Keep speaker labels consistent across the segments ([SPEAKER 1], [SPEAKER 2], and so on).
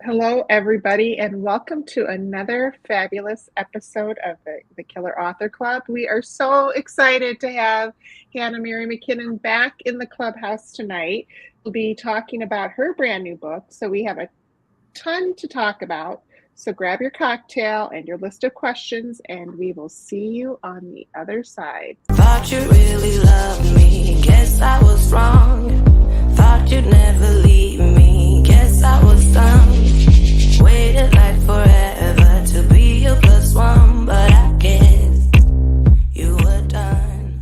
[SPEAKER 1] Hello, everybody, and welcome to another fabulous episode of the Killer Author Club. We are so excited to have Hannah Mary McKinnon back in the clubhouse tonight. We'll be talking about her brand new book, so we have a ton to talk about. So grab your cocktail and your list of questions, and we will see you on the other side.
[SPEAKER 2] Thought you really loved me, guess I was wrong. Thought you'd never leave me, guess I was dumb. Waited like forever to be your plus one, but I guess you were done.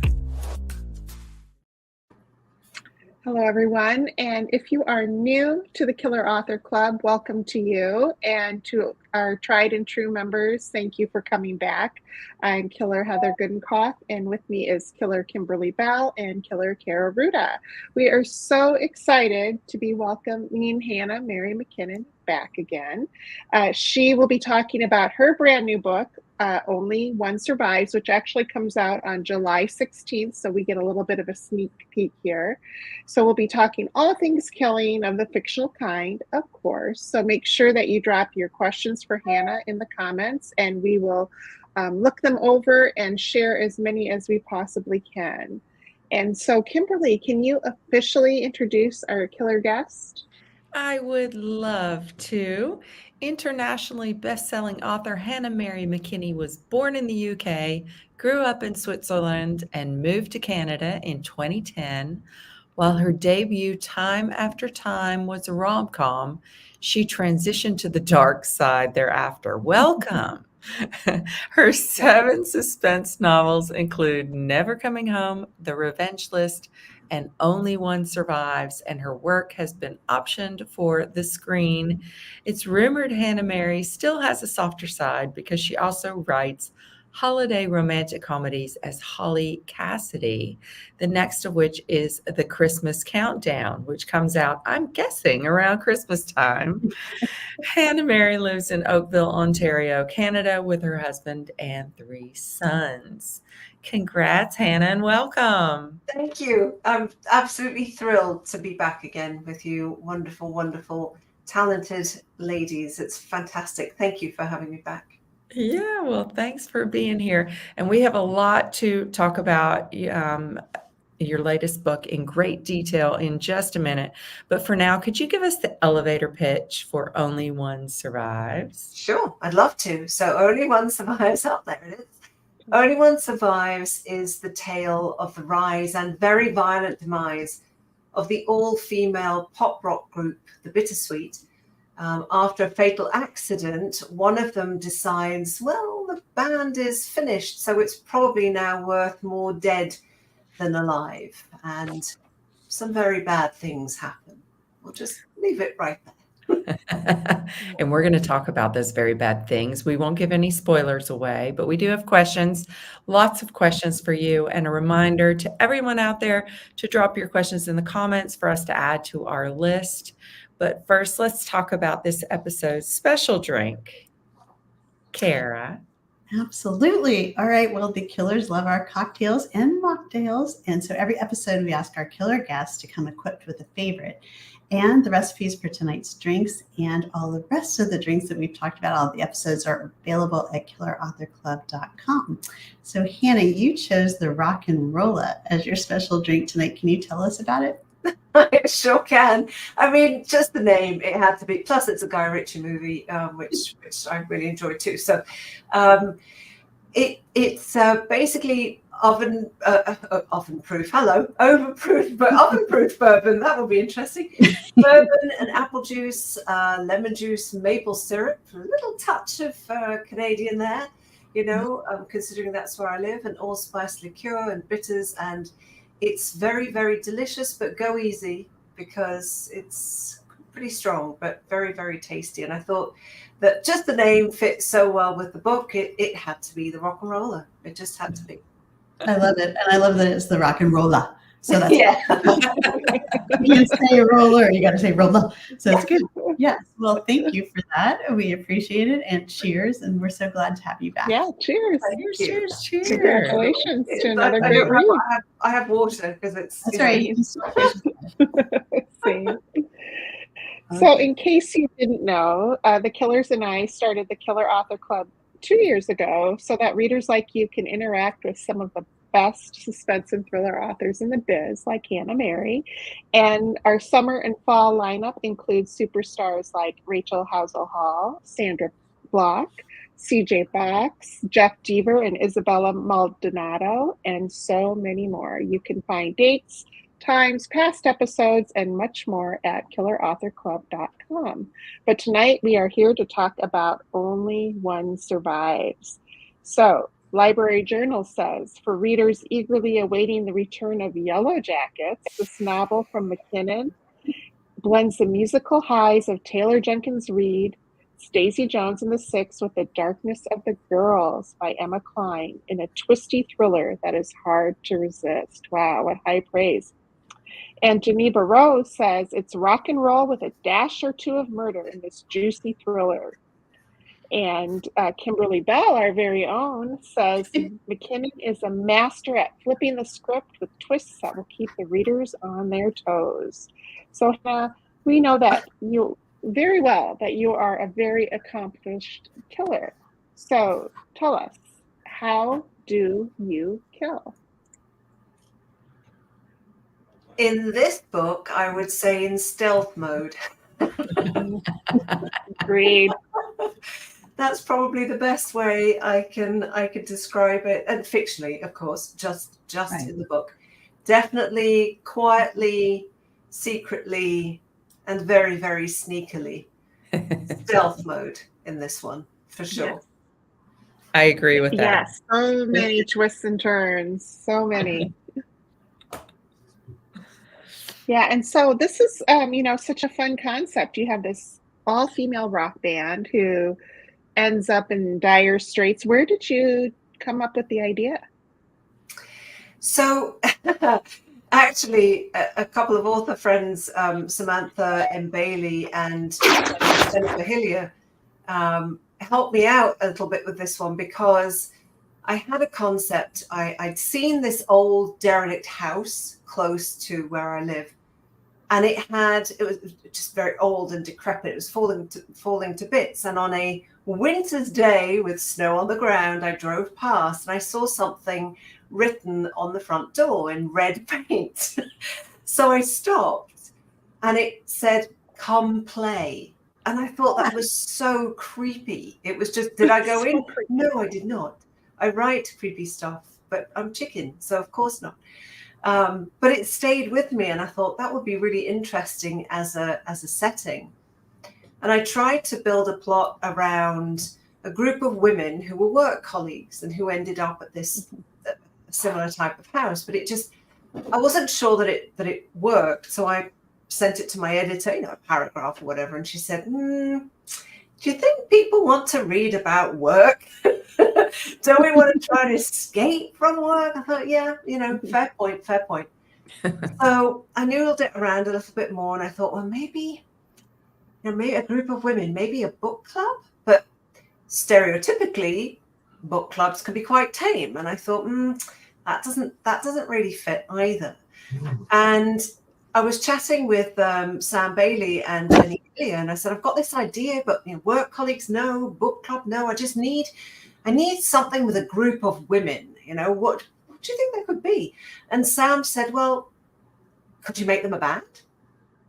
[SPEAKER 1] Hello, everyone. And if you are new to the Killer Author Club, welcome to you. And to our tried and true members, thank you for coming back. I'm Killer Heather Goodenkoff, and with me is Killer Kimberly Bell and Killer Kara Ruda. We are so excited to be welcoming Hannah Mary McKinnon back again. She will be talking about her brand new book, Only One Survives, which actually comes out on July 16th, so we get a little bit of a sneak peek here. So we'll be talking all things killing of the fictional kind, of course. So make sure that you drop your questions for Hannah in the comments, and we will look them over and share as many as we possibly can. And so, Kimberly, can you officially introduce our killer guest?
[SPEAKER 3] I would love to. Internationally best-selling author Hannah Mary McKinnon was born in the UK, grew up in Switzerland, and moved to Canada in 2010. While her debut Time After Time was a rom-com, she transitioned to the dark side thereafter. Welcome. Her 7 suspense novels include Never Coming Home, The Revenge List, and Only One Survives, and her work has been optioned for the screen. It's rumored Hannah Mary still has a softer side because she also writes holiday romantic comedies as Holly Cassidy, the next of which is The Christmas Countdown, which comes out, I'm guessing, around Christmas time. Hannah Mary lives in Oakville, Ontario, Canada, with her husband and 3 sons. Congrats, Hannah, and welcome.
[SPEAKER 4] Thank you. I'm absolutely thrilled to be back again with you. Wonderful, wonderful, talented ladies. It's fantastic. Thank you for having me back.
[SPEAKER 3] Yeah, well, thanks for being here. And we have a lot to talk about your latest book in great detail in just a minute. But for now, could you give us the elevator pitch for Only One Survives?
[SPEAKER 4] Sure, I'd love to. So Only One Survives. Oh, there it is. Only One Survives is the tale of the rise and very violent demise of the all-female pop rock group, The Bittersweet. After a fatal accident, one of them decides, well, the band is finished, so it's probably now worth more dead than alive. And some very bad things happen. We'll just leave it right there.
[SPEAKER 3] And we're going to talk about those very bad things. We won't give any spoilers away, but we do have questions, lots of questions for you, and a reminder to everyone out there to drop your questions in the comments for us to add to our list. But first, let's talk about this episode's special drink. Kara.
[SPEAKER 5] Absolutely. All right. Well, the killers love our cocktails and mocktails. And so every episode, we ask our killer guests to come equipped with a favorite. And the recipes for tonight's drinks and all the rest of the drinks that we've talked about, all the episodes are available at killerauthorclub.com. So, Hannah, you chose the Rock and Rolla as your special drink tonight. Can you tell us about it?
[SPEAKER 4] I sure can. I mean, just the name, it had to be. Plus, it's a Guy Ritchie movie, which I really enjoyed too. So, it's basically oven-proof. Hello, overproof, but oven-proof bourbon. That will be interesting. Bourbon and apple juice, lemon juice, maple syrup, a little touch of Canadian there. You know, considering that's where I live, and allspice liqueur and bitters and. It's very, very delicious, but go easy because it's pretty strong, but very, very tasty. And I thought that just the name fits so well with the book. It had to be the Rock and Roller. It just had to be.
[SPEAKER 5] I love it. And I love that it's the Rock and Rolla. So that's
[SPEAKER 4] yeah.
[SPEAKER 5] You can say roller, you got to say rolla. So it's good. Yes. Well, thank you for that. We appreciate it. And cheers. And we're so glad to have you back.
[SPEAKER 1] Yeah, cheers.
[SPEAKER 3] Cheers.
[SPEAKER 1] Congratulations to another great read.
[SPEAKER 4] I have water because it's.
[SPEAKER 5] That's right.
[SPEAKER 1] Same. So,
[SPEAKER 5] Okay.
[SPEAKER 1] in case you didn't know, the Killers and I started the Killer Author Club 2 years ago so that readers like you can interact with some of the best suspense and thriller authors in the biz, like Hannah Mary. And our summer and fall lineup includes superstars like Rachel Housel Hall, Sandra Block, CJ Box, Jeff Deaver, and Isabella Maldonado, and so many more. You can find dates, times, past episodes, and much more at killerauthorclub.com. But tonight we are here to talk about Only One Survives. So, Library Journal says, for readers eagerly awaiting the return of Yellow Jackets, this novel from McKinnon blends the musical highs of Taylor Jenkins Reid, Stacey Jones and the Six with the darkness of the girls by Emma Cline in a twisty thriller that is hard to resist. Wow, what high praise. And Geneva Rose says it's rock and roll with a dash or two of murder in this juicy thriller. And Kimberly Bell, our very own, says McKinnon is a master at flipping the script with twists that will keep the readers on their toes. So Hannah, we know that you very well that you are a very accomplished killer. So tell us, how do you kill?
[SPEAKER 4] In this book, I would say in stealth mode.
[SPEAKER 1] Agreed.
[SPEAKER 4] That's probably the best way I could describe it, and fictionally, of course, just
[SPEAKER 5] Right.
[SPEAKER 4] in the book. Definitely, quietly, secretly, and very, very sneakily. Stealth mode in this one, for sure.
[SPEAKER 1] Yes.
[SPEAKER 3] I agree with that.
[SPEAKER 1] Yes, so many twists and turns, so many. Yeah, and so this is, such a fun concept. You have this all-female rock band who ends up in dire straits. Where did you come up with the idea?
[SPEAKER 4] So, actually, a couple of author friends, Samantha M. Bailey and Jennifer Hillier, helped me out a little bit with this one because I had a concept. I'd seen this old derelict house close to where I live, and it was just very old and decrepit. It was falling to bits. And on a winter's day with snow on the ground, I drove past and I saw something written on the front door in red paint. So I stopped and it said, "Come play." And I thought that was so creepy. It was just, did I go in? No, I did not. I write creepy stuff, but I'm chicken, so of course not. But it stayed with me, and I thought that would be really interesting as a setting. And I tried to build a plot around a group of women who were work colleagues and who ended up at this similar type of house. But I wasn't sure that it worked, so I sent it to my editor, a paragraph or whatever, and she said, "Do you think people want to read about work? Don't we want to try and escape from work?" I thought, yeah, fair point. So I noodled it around a little bit more, and I thought, well, maybe a group of women, maybe a book club. But stereotypically, book clubs can be quite tame, and I thought, that doesn't really fit either. And I was chatting with Sam Bailey and Jenny Hillier, and I said, I've got this idea, but work colleagues, no. Book club, no. I need something with a group of women. What do you think they could be? And Sam said, well, could you make them a band?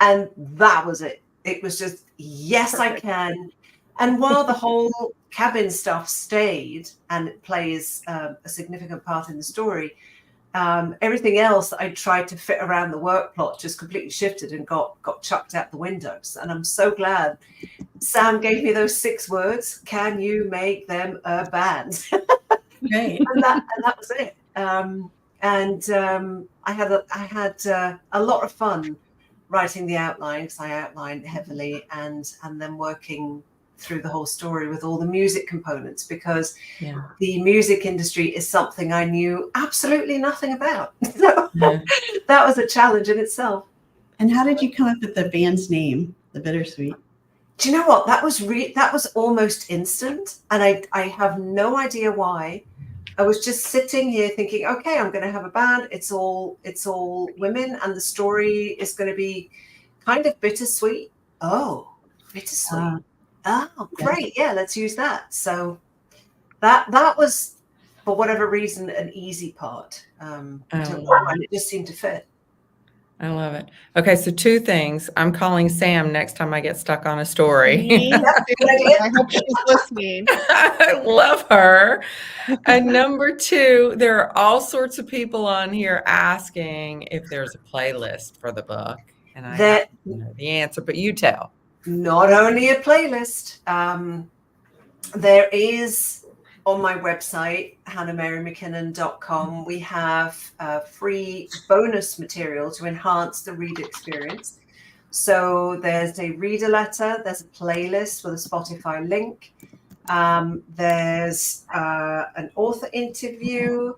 [SPEAKER 4] And that was it. It was just, yes, perfect. I can. And while the whole cabin stuff stayed and it plays a significant part in the story, everything else that I tried to fit around the work plot just completely shifted and got chucked out the windows. And I'm so glad Sam gave me those 6 words. Can you make them a band?
[SPEAKER 5] Great.
[SPEAKER 4] and that was it. I had a lot of fun writing the outline, because I outlined heavily, and then working through the whole story with all the music components, because the music industry is something I knew absolutely nothing about. So that was a challenge in itself.
[SPEAKER 5] And how did you come up with the band's name, The Bittersweet?
[SPEAKER 4] Do you know what? That was almost instant, and I have no idea why. I was just sitting here thinking, okay, I'm going to have a band. It's all women, and the story is going to be kind of bittersweet. Oh, bittersweet. Oh,
[SPEAKER 5] Yeah.
[SPEAKER 4] great. Yeah, let's use that. So that was, for whatever reason, an easy part. And it just seemed to fit.
[SPEAKER 3] I love it. Okay, so two things. I'm calling Sam next time I get stuck on a story.
[SPEAKER 1] Me too.
[SPEAKER 4] Good idea.
[SPEAKER 1] I hope she's listening.
[SPEAKER 3] I love her. And number two, there are all sorts of people on here asking if there's a playlist for the book. And I
[SPEAKER 4] There,
[SPEAKER 3] happen to know the answer, but you tell.
[SPEAKER 4] not only a playlist, there is on my website, hannahmarymckinnon.com, we have free bonus material to enhance the reader experience. So there's a reader letter, there's a playlist with a Spotify link, there's an author interview,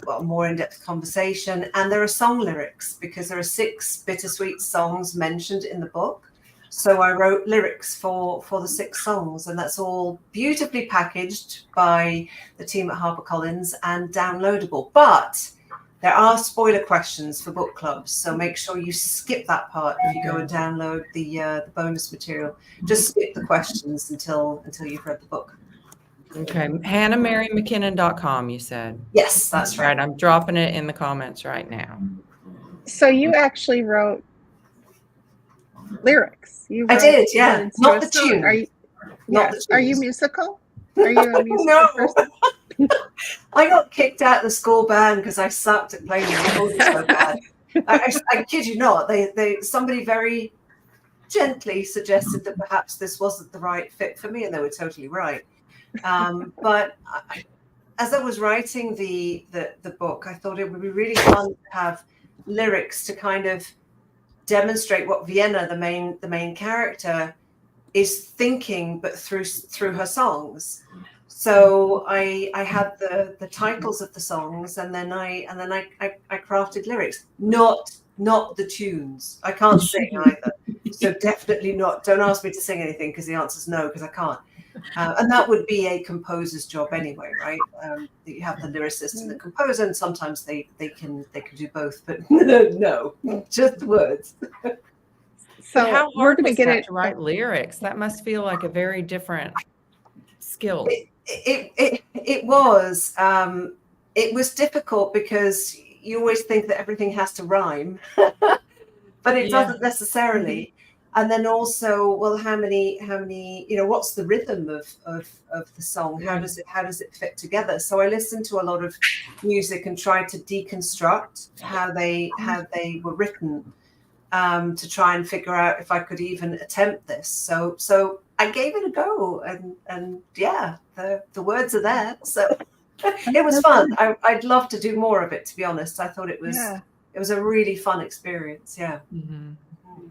[SPEAKER 4] a more in-depth conversation, and there are song lyrics, because there are 6 bittersweet songs mentioned in the book. So I wrote lyrics for the 6 songs, and that's all beautifully packaged by the team at HarperCollins and downloadable. But there are spoiler questions for book clubs, so make sure you skip that part if you go and download the bonus material. Just skip the questions until you've read the book.
[SPEAKER 3] Okay, HannahMaryMcKinnon.com, you said.
[SPEAKER 4] Yes, that's right.
[SPEAKER 3] Right, I'm dropping it in the comments right now.
[SPEAKER 1] So you actually wrote lyrics.
[SPEAKER 4] I did, yeah. Not the tune.
[SPEAKER 1] Are you?
[SPEAKER 4] Not
[SPEAKER 1] Yes.
[SPEAKER 4] the
[SPEAKER 1] Are you
[SPEAKER 4] tunes.
[SPEAKER 1] musical? Are you a musical
[SPEAKER 4] No.
[SPEAKER 1] person?
[SPEAKER 4] I got kicked out of the school band because I sucked at playing the organ so bad. I kid you not. Somebody very gently suggested that perhaps this wasn't the right fit for me, and they were totally right. But as I was writing the book, I thought it would be really fun to have lyrics to kind of demonstrate what Vienna, the main character, is thinking, but through her songs. So I had the titles of the songs, and then I crafted lyrics, not the tunes. I can't sing either, so definitely not. Don't ask me to sing anything, because the answer is no, because I can't. And that would be a composer's job anyway, right? You have the lyricist and the composer, and sometimes they can do both, but no, just words.
[SPEAKER 1] So
[SPEAKER 3] how
[SPEAKER 1] we're
[SPEAKER 3] hard
[SPEAKER 1] going to
[SPEAKER 3] was
[SPEAKER 1] get
[SPEAKER 3] that
[SPEAKER 1] it.
[SPEAKER 3] to write lyrics? That must feel like a very different skill.
[SPEAKER 4] It was. It was difficult because you always think that everything has to rhyme, but it doesn't necessarily. And then also, well, how many, what's the rhythm of the song? How does it fit together? So I listened to a lot of music and tried to deconstruct how they were written, to try and figure out if I could even attempt this. So I gave it a go, and yeah, the words are there. So it was fun. I'd love to do more of it, to be honest. I thought it was a really fun experience. Yeah.
[SPEAKER 3] Mm-hmm.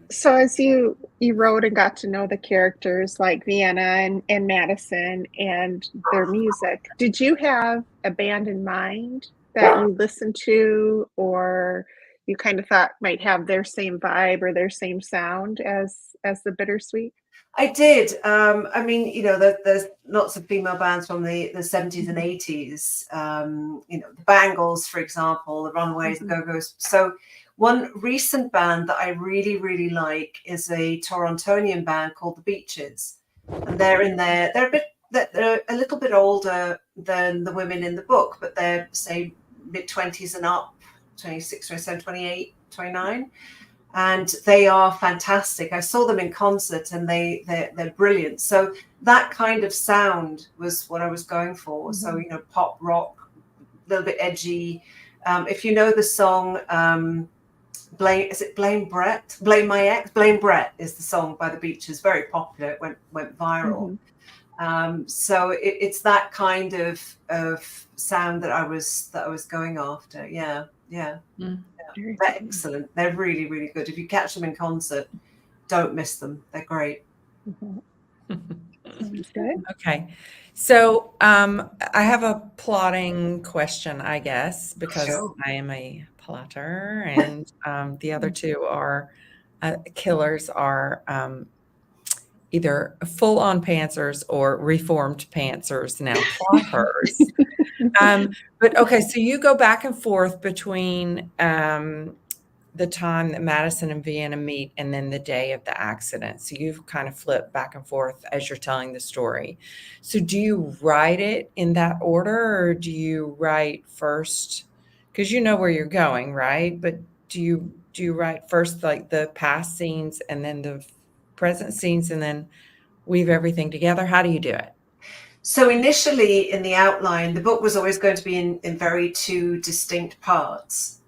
[SPEAKER 1] So as you wrote and got to know the characters like Vienna and Madison and their music, did you have a band in mind that you listened to, or you kind of thought might have their same vibe or their same sound as the Bittersweet?
[SPEAKER 4] I did. I mean, there's lots of female bands from the 70s and 80s. The Bangles, for example, the Runaways, the Go-Go's. So one recent band that I really, really like is a Torontonian band called the Beaches, and they're a little bit older than the women in the book, but they're, say, mid-20s and up, 26, 27, 28, 29. And they are fantastic. I saw them in concert, and they're brilliant. So that kind of sound was what I was going for. Mm-hmm. So, pop rock, a little bit edgy. If you know the song, Blame Brett? Blame My Ex? Blame Brett is the song by the Beaches. Very popular. It went viral. Mm-hmm. So it's that kind of sound that I was going after. Yeah. Mm. They're excellent. They're really, really good. If you catch them in concert, don't miss them. They're great.
[SPEAKER 1] Mm-hmm. Sounds good.
[SPEAKER 3] Okay. So I have a plotting question, I guess, because I am a plotter, and the other two are killers are either full-on pantsers or reformed pantsers, now plotters. But okay, so you go back and forth between the time that Madison and Vienna meet and then the day of the accident. So you've kind of flipped back and forth as you're telling the story. So do you write it in that order, or do you write first? Because you know where you're going, right? But do you write first like the past scenes and then the present scenes and then weave everything together? How do you do it?
[SPEAKER 4] So initially in the outline, the book was always going to be in very two distinct parts.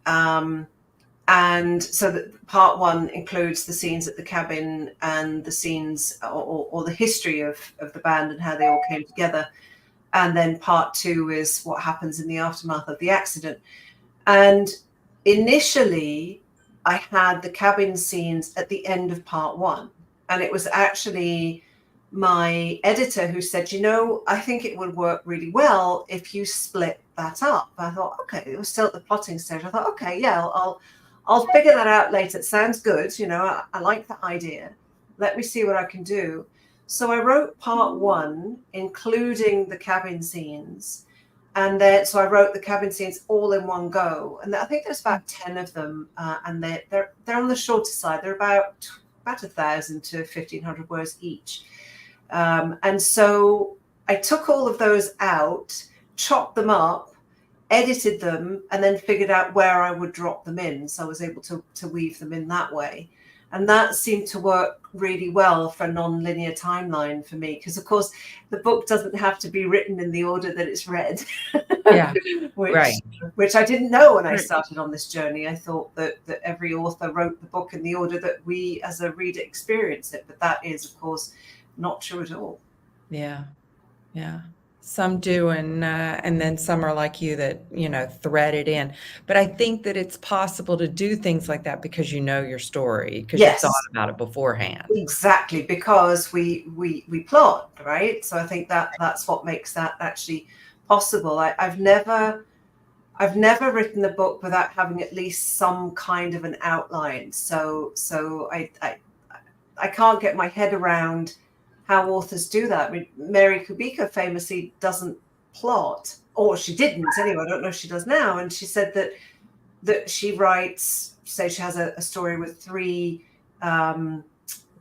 [SPEAKER 4] And so that part one includes the scenes at the cabin and the scenes or the history of the band and how they all came together. And then part two is what happens in the aftermath of the accident. And initially, I had the cabin scenes at the end of part one. And it was actually my editor who said, I think it would work really well if you split that up. I thought, okay, it was still at the plotting stage. I thought, okay, yeah, I'll figure that out later. It sounds good. I like the idea. Let me see what I can do. So I wrote part one, including the cabin scenes. And then, so I wrote the cabin scenes all in one go. And I think there's about 10 of them. And they're on the shorter side. They're about 1,000 to 1,500 words each. And so I took all of those out, chopped them up, edited them, and then figured out where I would drop them in. So I was able to weave them in that way. And that seemed to work really well for a non-linear timeline for me, because of course the book doesn't have to be written in the order that it's read.
[SPEAKER 3] Yeah,
[SPEAKER 4] which I didn't know when I started on this journey. I thought that every author wrote the book in the order that we as a reader experienced it, but that is of course not true at all.
[SPEAKER 3] Yeah. Some do, and then some are like you that thread it in. But I think that it's possible to do things like that because you know your story, because you thought about it beforehand.
[SPEAKER 4] Exactly, because we plot, right? So I think that's what makes that actually possible. I've never written a book without having at least some kind of an outline. So I can't get my head around how authors do that. I mean, Mary Kubica famously doesn't plot, or she didn't anyway. I don't know if she does now. And she said that she writes, say she has a story with 3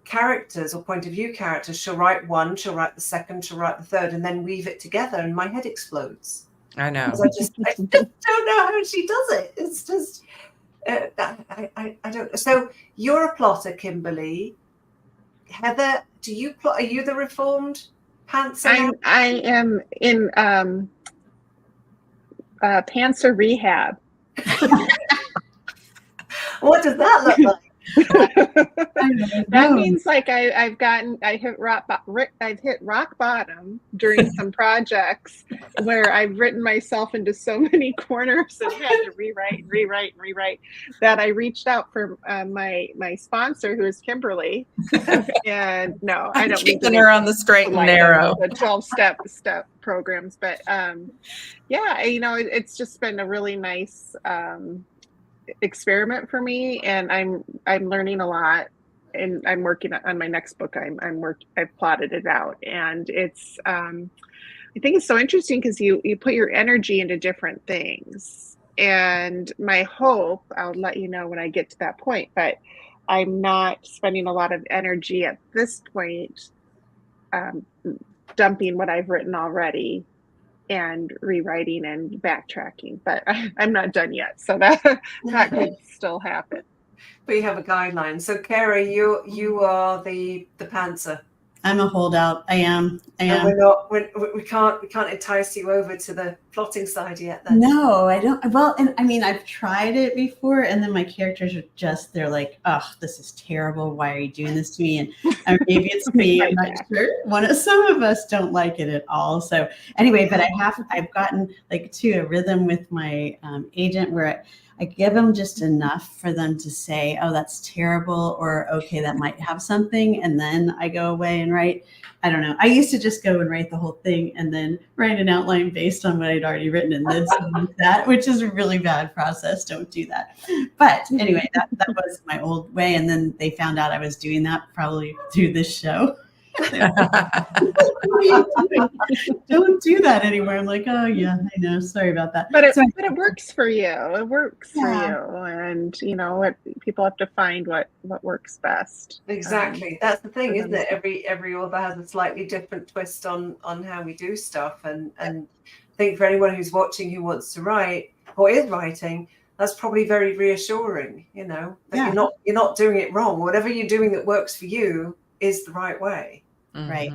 [SPEAKER 4] characters or point of view characters. She'll write one, she'll write the second, she'll write the third, and then weave it together. And my head explodes.
[SPEAKER 3] I know.
[SPEAKER 4] I just don't know how she does it. It's just, I don't know. So you're a plotter, Kimberly. Heather, do you plot? Are you the reformed pantser?
[SPEAKER 1] I am in pantser rehab.
[SPEAKER 4] What does that look like?
[SPEAKER 1] That means like I've hit rock bottom during some projects where I've written myself into so many corners and had to rewrite that I reached out for my sponsor, who is Kimberly, and no, I don't mean
[SPEAKER 3] keeping her on the straight and narrow,
[SPEAKER 1] the 12-step programs, but yeah, it's just been a really nice experiment for me, and I'm learning a lot, and I'm working on my next book. I've plotted it out, and it's I think it's so interesting because you put your energy into different things, and my hope, I'll let you know when I get to that point, but I'm not spending a lot of energy at this point dumping what I've written already and rewriting and backtracking, but I'm not done yet, so that could still happen.
[SPEAKER 4] But you have a guideline. So Kara, you are the pantser.
[SPEAKER 5] I'm a holdout. I am.
[SPEAKER 4] And we can't entice you over to the plotting side yet then.
[SPEAKER 5] No, I don't. Well, and I mean, I've tried it before, and then my characters are they're like, oh, this is terrible. Why are you doing this to me? And maybe it's me. I'm not sure. Some of us don't like it at all. So anyway, but I've gotten like to a rhythm with my agent where I give them just enough for them to say, oh, that's terrible, or okay, that might have something. And then I go away and write. I don't know. I used to just go and write the whole thing and then write an outline based on what I'd already written and then submit that, which is a really bad process. Don't do that. But anyway, that was my old way. And then they found out I was doing that probably through this show. What are you doing? Don't do that anymore. I'm like, oh yeah, I know. Sorry about that.
[SPEAKER 1] But
[SPEAKER 5] So,
[SPEAKER 1] it works for you. It works for
[SPEAKER 5] yeah,
[SPEAKER 1] you, and people have to find what works best.
[SPEAKER 4] Exactly. That's the thing,
[SPEAKER 1] for
[SPEAKER 4] isn't it?
[SPEAKER 1] themselves.
[SPEAKER 4] Every author has a slightly different twist on how we do stuff. And I think for anyone who's watching who wants to write or is writing, that's probably very reassuring, that
[SPEAKER 5] Yeah.
[SPEAKER 4] you're not doing it wrong. Whatever you're doing that works for you is the right way.
[SPEAKER 5] Right.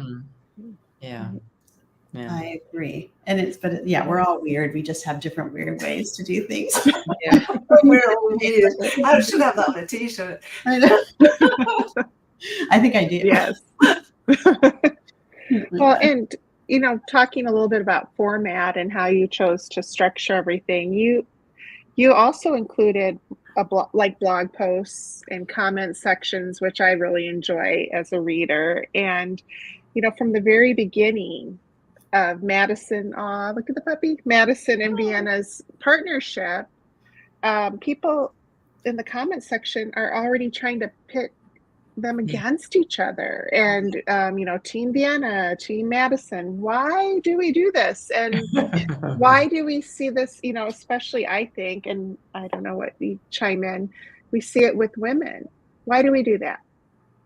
[SPEAKER 3] Yeah. Yeah.
[SPEAKER 5] I agree. And yeah, we're all weird. We just have different weird ways to do things.
[SPEAKER 3] Yeah.
[SPEAKER 4] We're all weird. I should have that on a t-shirt.
[SPEAKER 5] I know. I think I do.
[SPEAKER 1] Yes. Well, and talking a little bit about format and how you chose to structure everything, you also included blog posts and comment sections, which I really enjoy as a reader. And from the very beginning of Madison, look at the puppy, Madison and Vienna's partnership, people in the comment section are already trying to pit them against each other, and Team Vienna, Team Madison. Why do we do this? And why do we see this, especially I think, and I don't know what you chime in, we see it with women. Why do we do that?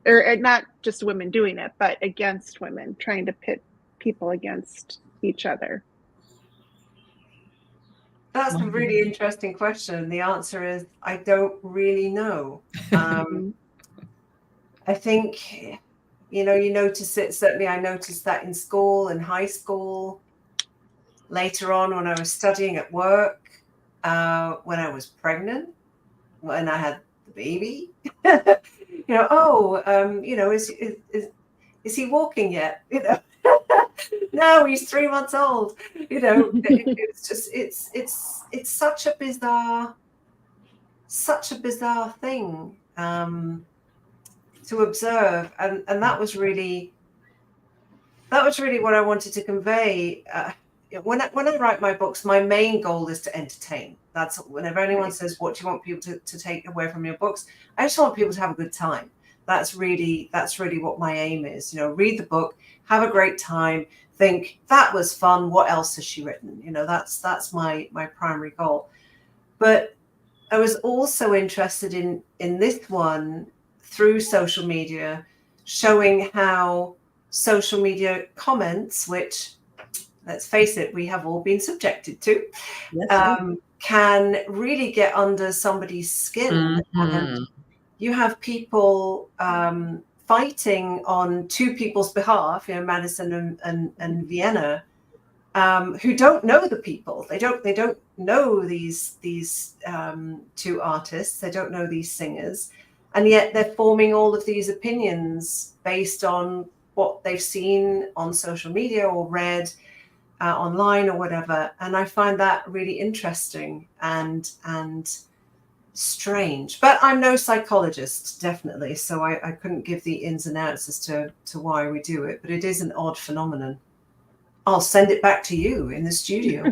[SPEAKER 1] Or not just women doing it, but against women, trying to pit people against each other.
[SPEAKER 4] That's a really interesting question. The answer is I don't really know. I think, you notice it. Certainly I noticed that in school and high school. Later on, when I was studying at work, when I was pregnant, when I had the baby, is he walking yet? No, he's 3 months old. It's just it's such a bizarre thing to observe, and that was really what I wanted to convey. When I write my books, my main goal is to entertain. That's whenever anyone says, what do you want people to take away from your books? I just want people to have a good time. That's really what my aim is. Read the book, have a great time, think that was fun. What else has she written? That's my primary goal. But I was also interested in this one through social media, showing how social media comments, which, let's face it, we have all been subjected to, can really get under somebody's skin. And you have people fighting on two people's behalf, Madison and Vienna, who don't know the people. They don't know these two artists. They don't know these singers, and yet they're forming all of these opinions based on what they've seen on social media or read online or whatever. And I find that really interesting and strange. But I'm no psychologist, definitely, so I couldn't give the ins and outs as to why we do it. But it is an odd phenomenon. I'll send it back to you in the studio.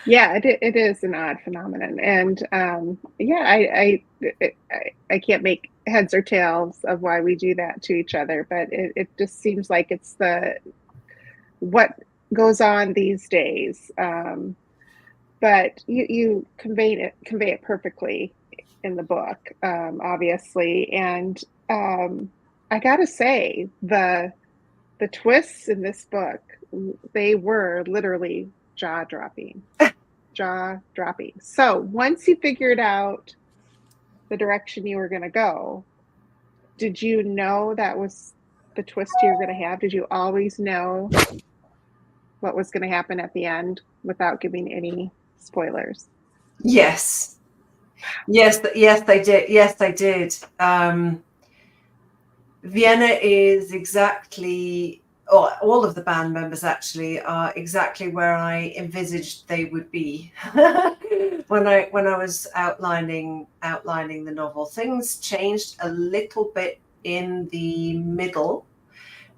[SPEAKER 1] Yeah, it is an odd phenomenon, and I can't make heads or tails of why we do that to each other, but it just seems like it's what goes on these days. But you convey it perfectly in the book, obviously, and I gotta say the twists in this book, they were literally jaw-dropping. So once you figured out the direction you were going to go, did you know that was the twist you were going to have? Did you always know what was going to happen at the end without giving any spoilers?
[SPEAKER 4] Yes, they did. Yes, they did. Vienna is exactly, or all of the band members actually are exactly where I envisaged they would be when I was outlining the novel. Things changed a little bit in the middle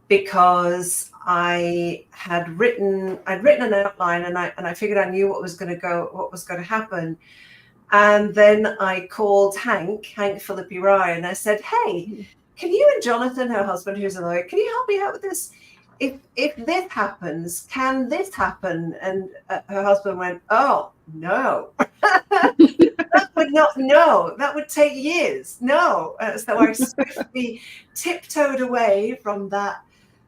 [SPEAKER 4] because I'd written an outline and I figured I knew what was going to happen. And then I called Hank Philippi Rye, and I said, hey, can you and Jonathan, her husband, who's a lawyer, can you help me out with this? If this happens, can this happen? And her husband went, oh, no. That would not, no, that would take years. No. So I swiftly tiptoed away from that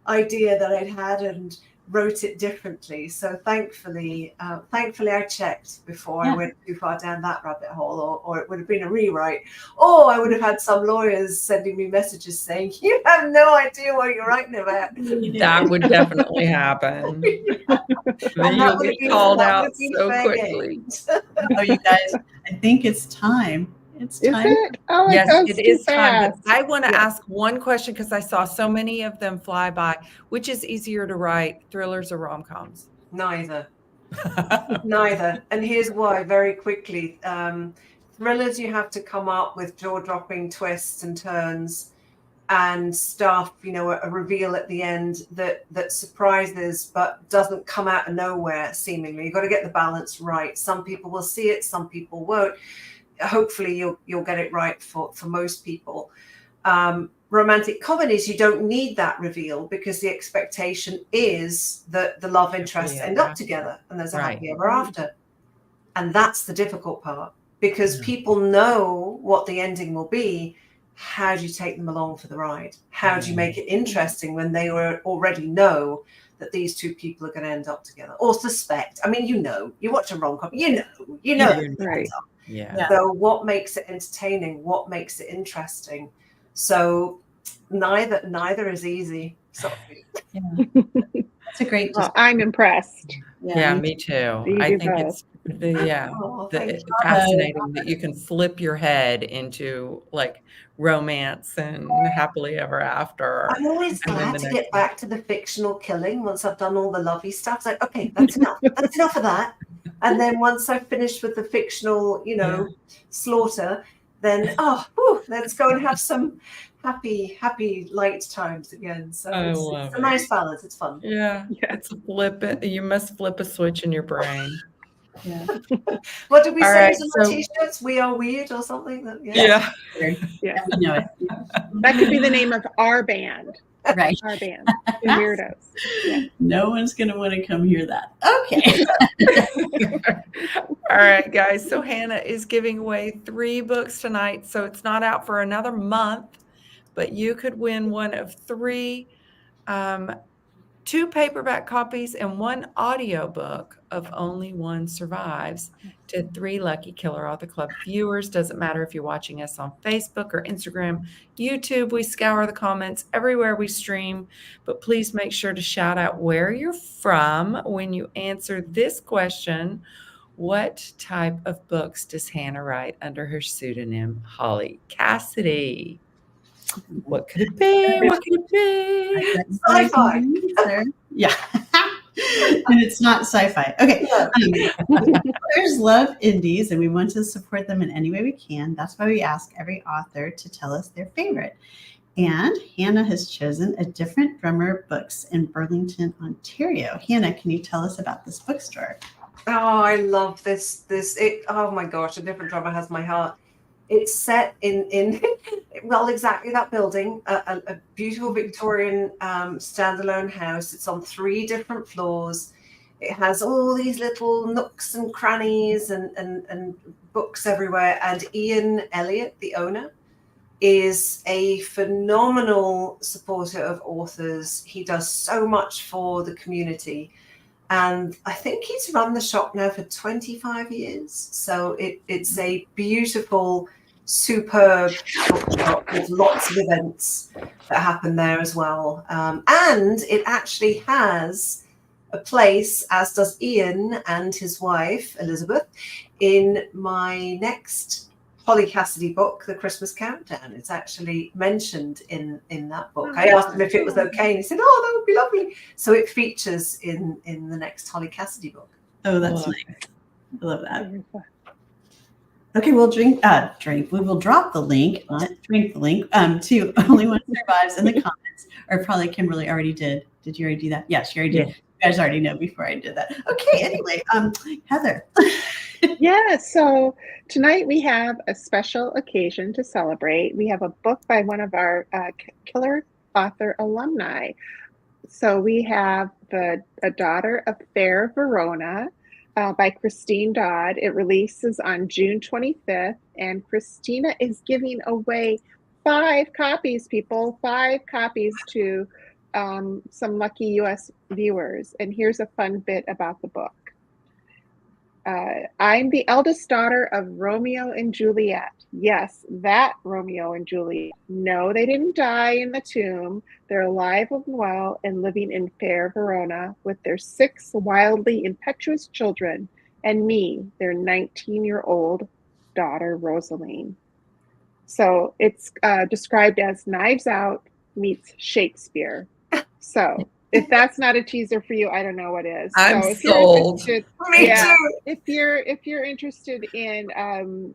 [SPEAKER 4] idea that I'd had and wrote it differently. So thankfully I checked before I went too far down that rabbit hole, or it would have been a rewrite, or I would have had some lawyers sending me messages saying, you have no idea what you're writing about.
[SPEAKER 3] That would definitely happen. Then you'll get called out so quickly.
[SPEAKER 5] Oh, you guys, I think it's time. It's
[SPEAKER 1] Is
[SPEAKER 5] time.
[SPEAKER 1] it? Oh,
[SPEAKER 3] Yes,
[SPEAKER 1] goes
[SPEAKER 3] it
[SPEAKER 1] too
[SPEAKER 3] is time.
[SPEAKER 1] fast.
[SPEAKER 3] But I want to ask one question because I saw so many of them fly by. Which is easier to write, thrillers or rom-coms?
[SPEAKER 4] Neither. And here's why, very quickly. Thrillers, you have to come up with jaw-dropping twists and turns and stuff, a reveal at the end that surprises but doesn't come out of nowhere, seemingly. You've got to get the balance right. Some people will see it, some people won't. Hopefully you'll get it right for most people. Romantic comedies, you don't need that reveal because the expectation is that the love interests end up together and there's a happy ever after. And that's the difficult part, because people know what the ending will be. How do you take them along for the ride? How do you make it interesting when they already know that these two people are going to end up together, or suspect? I mean, you watch a rom-com, you know,
[SPEAKER 1] right.
[SPEAKER 3] Yeah.
[SPEAKER 4] So what makes it entertaining? What makes it interesting? So neither is easy. So
[SPEAKER 5] It's a great.
[SPEAKER 1] Well, I'm impressed.
[SPEAKER 3] Yeah, me too.
[SPEAKER 1] You
[SPEAKER 3] I
[SPEAKER 1] do
[SPEAKER 3] think
[SPEAKER 1] both.
[SPEAKER 3] it's fascinating that you can flip your head into like romance and happily ever after.
[SPEAKER 4] I'm always
[SPEAKER 3] And then
[SPEAKER 4] glad
[SPEAKER 3] the
[SPEAKER 4] to
[SPEAKER 3] next
[SPEAKER 4] get back to the fictional killing once I've done all the lovey stuff. It's like, okay, that's enough. That's enough of that. And then once I've finished with the fictional, slaughter, then let's go and have some happy light times again. So it's a nice balance. It's fun.
[SPEAKER 3] Yeah. It's you must flip a switch in your brain.
[SPEAKER 5] Yeah.
[SPEAKER 4] What did we
[SPEAKER 3] All
[SPEAKER 4] say
[SPEAKER 3] right,
[SPEAKER 4] on our t-shirts? We are weird or something?
[SPEAKER 3] Yeah.
[SPEAKER 1] Yeah.
[SPEAKER 5] We know it.
[SPEAKER 1] That could be the name of our band.
[SPEAKER 5] Right.
[SPEAKER 1] Our band, the Weirdos. Yeah.
[SPEAKER 5] No one's going to want to come hear that. Okay.
[SPEAKER 3] All right, guys. So Hannah is giving away 3 books tonight. So it's not out for another month, but you could win one of 3, 2 paperback copies and 1 audiobook of Only One Survives to 3 lucky Killer Author Club viewers. Doesn't matter if you're watching us on Facebook or Instagram, YouTube. We scour the comments everywhere we stream, but please make sure to shout out where you're from when you answer this question. What type of books does Hannah write under her pseudonym, Holly Cassidy? What could it be? What could it be?
[SPEAKER 4] Sci-fi.
[SPEAKER 5] Yeah. And it's not sci-fi. Okay. Authors love indies and we want to support them in any way we can. That's why we ask every author to tell us their favorite. And Hannah has chosen A Different Drummer Books in Burlington, Ontario. Hannah, can you tell us about this bookstore?
[SPEAKER 4] Oh, I love this. Oh my gosh, A Different Drummer has my heart. It's set in well, exactly that building, a beautiful Victorian standalone house. It's on 3 different floors. It has all these little nooks and crannies and books everywhere. And Ian Elliott, the owner, is a phenomenal supporter of authors. He does so much for the community. And I think he's run the shop now for 25 years. So it's a beautiful, superb bookshop with lots of events that happen there as well. And it actually has a place, as does Ian and his wife, Elizabeth, in my next Holly Cassidy book, The Christmas Countdown. It's actually mentioned in that book. I asked him if it was okay, and he said, oh, that would be lovely. So it features in the next Holly Cassidy book.
[SPEAKER 5] Oh, that's nice. I love that. Okay, we'll drink. We will drop the link, not drink the link, to Only One Survives in the comments. Or probably Kimberly already did. Did you already do that? Yes, you already did. You guys already know before I did that. Okay, anyway, Heather.
[SPEAKER 1] Yeah, so tonight we have a special occasion to celebrate. We have a book by one of our Killer Author alumni. So we have A Daughter of Fair Verona by Christine Dodd. It releases on June 25th, and Christina is giving away 5 copies, people, 5 copies to some lucky US viewers. And here's a fun bit about the book. I'm the eldest daughter of Romeo and Juliet. Yes, that Romeo and Juliet. No, they didn't die in the tomb. They're alive and well and living in fair Verona with their 6 wildly impetuous children and me, their 19-year-old daughter, Rosaline. So it's described as Knives Out meets Shakespeare. So if that's not a teaser for you, I don't know what is.
[SPEAKER 3] I'm
[SPEAKER 1] so if
[SPEAKER 3] sold.
[SPEAKER 1] You're interested, if you're interested in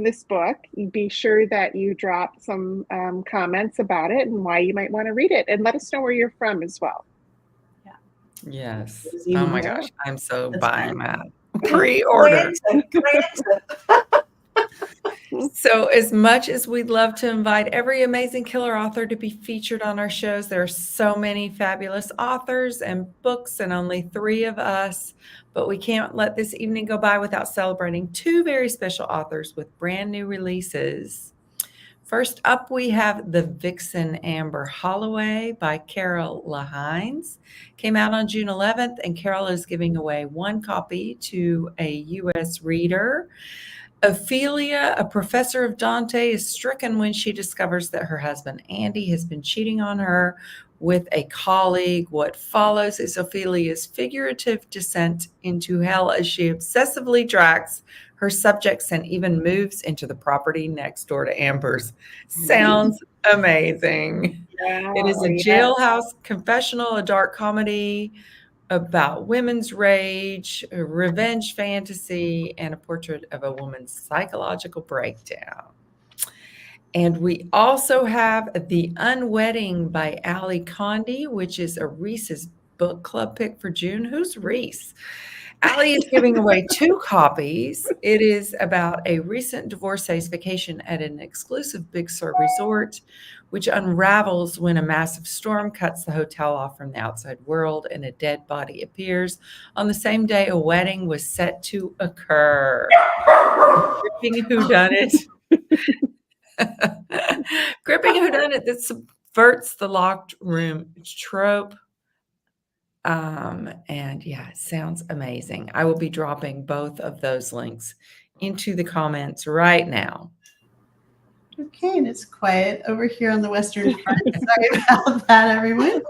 [SPEAKER 1] this book, be sure that you drop some comments about it and why you might want to read it, and let us know where you're from as well.
[SPEAKER 3] Yes.
[SPEAKER 5] Susie
[SPEAKER 3] Oh my
[SPEAKER 5] Moore.
[SPEAKER 3] gosh, I'm so
[SPEAKER 5] That's
[SPEAKER 3] buying
[SPEAKER 5] fun.
[SPEAKER 3] that. Pre-order.
[SPEAKER 4] Can I enter?
[SPEAKER 3] So as much as we'd love to invite every amazing killer author to be featured on our shows, there are so many fabulous authors and books and only 3 of us, but we can't let this evening go by without celebrating 2 very special authors with brand new releases. First up, we have The Vixen Amber Holloway by Carol LaHines. Came out on June 11th, and Carol is giving away 1 copy to a U.S. reader. Ophelia, a professor of Dante, is stricken when she discovers that her husband Andy has been cheating on her with a colleague. What follows is Ophelia's figurative descent into hell as she obsessively tracks her subjects and even moves into the property next door to Amber's. Sounds amazing. It is a jailhouse confessional, a dark comedy about women's rage, a revenge fantasy, and a portrait of a woman's psychological breakdown. And we also have The Unwedding by Ali Condi, which is a Reese's book club pick for June. Who's Reese? Ali is giving away 2 copies. It is about a recent divorcee's vacation at an exclusive Big Sur resort, which unravels when a massive storm cuts the hotel off from the outside world and a dead body appears on the same day a wedding was set to occur. Gripping whodunit. Gripping whodunit that subverts the locked room trope. And yeah, it sounds amazing. I will be dropping both of those links into the comments right now.
[SPEAKER 5] Okay, and it's quiet over here on the Western Front. Sorry about that, everyone.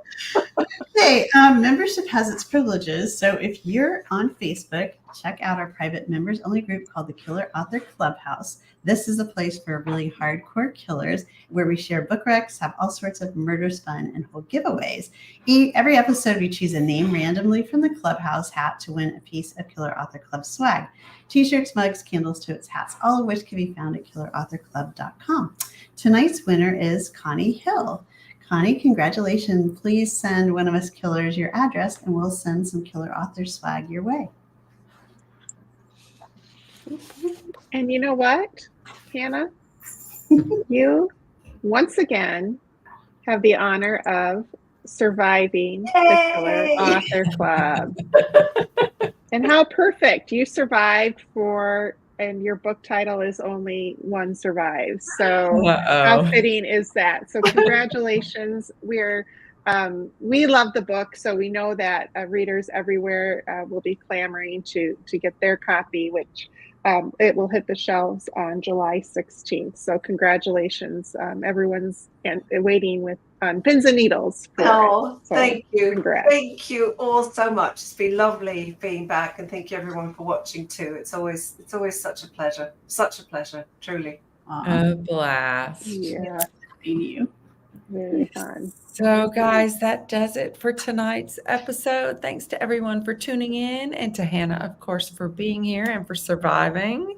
[SPEAKER 5] Okay, membership has its privileges. So if you're on Facebook, check out our private members-only group called the Killer Author Clubhouse. This is a place for really hardcore killers where we share book recs, have all sorts of murderous fun, and hold giveaways. Every episode, we choose a name randomly from the Clubhouse hat to win a piece of Killer Author Club swag. T-shirts, mugs, candles, totes, hats, all of which can be found at killerauthorclub.com. Tonight's winner is Connie Hill. Connie, congratulations. Please send one of us killers your address, and we'll send some Killer Author swag your way.
[SPEAKER 1] And you know what, Hannah? You, once again, have the honor of surviving the Killer Author Club. And how perfect. You survived and your book title is Only One Survives. So how fitting is that? So congratulations. We love the book, so we know that readers everywhere will be clamoring to get their copy, which it will hit the shelves on July 16th. So congratulations. Everyone's waiting on pins and needles.
[SPEAKER 4] So thank you.
[SPEAKER 1] Congrats.
[SPEAKER 4] Thank you all so much. It's been lovely being back, and thank you everyone for watching too. It's always such a pleasure. Such a pleasure, truly.
[SPEAKER 3] A blast.
[SPEAKER 1] Yeah.
[SPEAKER 5] Seeing you.
[SPEAKER 1] Very fun.
[SPEAKER 3] So guys, that does it for tonight's episode. Thanks to everyone for tuning in, and to Hannah, of course, for being here and for surviving.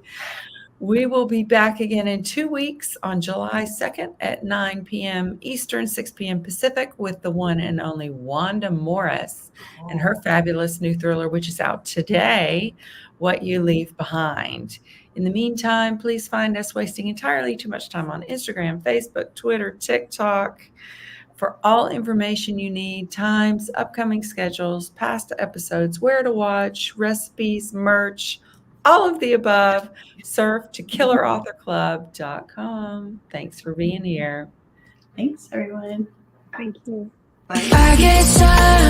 [SPEAKER 3] We will be back again in 2 weeks on July 2nd at 9 p.m. Eastern, 6 p.m. Pacific with the one and only Wanda Morris and her fabulous new thriller, which is out today, What You Leave Behind. In the meantime, please find us wasting entirely too much time on Instagram, Facebook, Twitter, TikTok. For all information you need, times, upcoming schedules, past episodes, where to watch, recipes, merch, all of the above, surf to killerauthorclub.com. Thanks for being here.
[SPEAKER 5] Thanks, everyone.
[SPEAKER 1] Thank you.
[SPEAKER 4] Bye.
[SPEAKER 2] I get tired